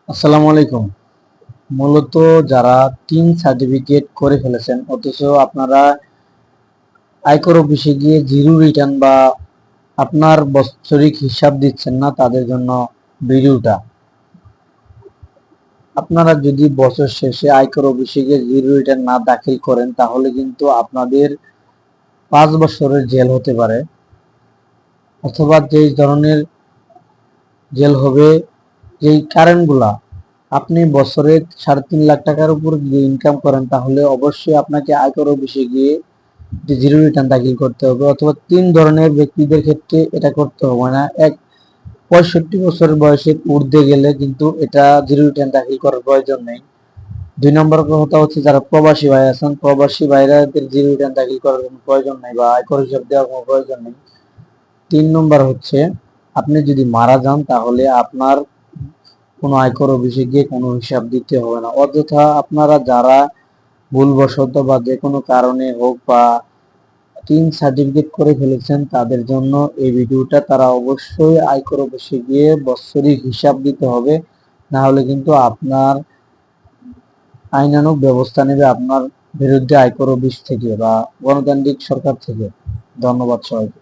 আসসালামু আলাইকুম। মূলত যারা তিন সার্টিফিকেট করে ফেলেছেন অথচ আপনারা আয়কর অফিসে গিয়ে জিরো রিটার্ন বা আপনার বাৎসরিক হিসাব দিচ্ছেন না, তাদের জন্য ভিডিওটা। আপনারা যদি বছর শেষে আয়কর অফিসে গিয়ে জিরো রিটার্ন না দাখিল করেন তাহলে কিন্তু আপনাদের 5 বছরের জেল হতে পারে, অথবা যেই ধরনের জেল হবে, যেই কারণগুলা, আপনি বছরে 3.5 লাখ টাকার উপর যদি ইনকাম করেন তাহলে অবশ্যই আপনাকে আয়কর অফিসে গিয়ে জিরো রিটার্ন দাখিল করতে হবে, অথবা 3 ধরনের ব্যক্তিদের ক্ষেত্রে এটা করতে হবে না। 65 বছর বয়সের ঊর্ধ্বে গেলে কিন্তু এটা জিরো রিটার্ন দাখিল করার প্রয়োজন নেই। 2 নম্বর কথা হচ্ছে যারা প্রবাসী ভাই আছেন, প্রবাসী ভাইরাদের জিরো রিটার্ন দাখিল করার কোনো প্রয়োজন নেই বা আয়কর হিসাব দেওয়ার কোনো প্রয়োজন নেই। 3 নম্বর হচ্ছে আপনি যদি মারা যান তাহলে আপনার কোনো আয়কর অফিসে গিয়ে কোনো হিসাব দিতে হবে না। অযথা আপনারা যারা ভুলবশত বা যে কোনো কারণে হোক বা তিন সার্টিফিকেট করে ফেলেছেন তাদের জন্য এই ভিডিওটা, তারা অবশ্যই আয়কর অফিসে গিয়ে বাৎসরিক হিসাব দিতে হবে, না হলে কিন্তু আপনার আইনানুগ ব্যবস্থা নেবে আপনার বিরুদ্ধে আয়কর অফিস থেকে বা গণতান্ত্রিক সরকার থেকে। ধন্যবাদ সবাইকে।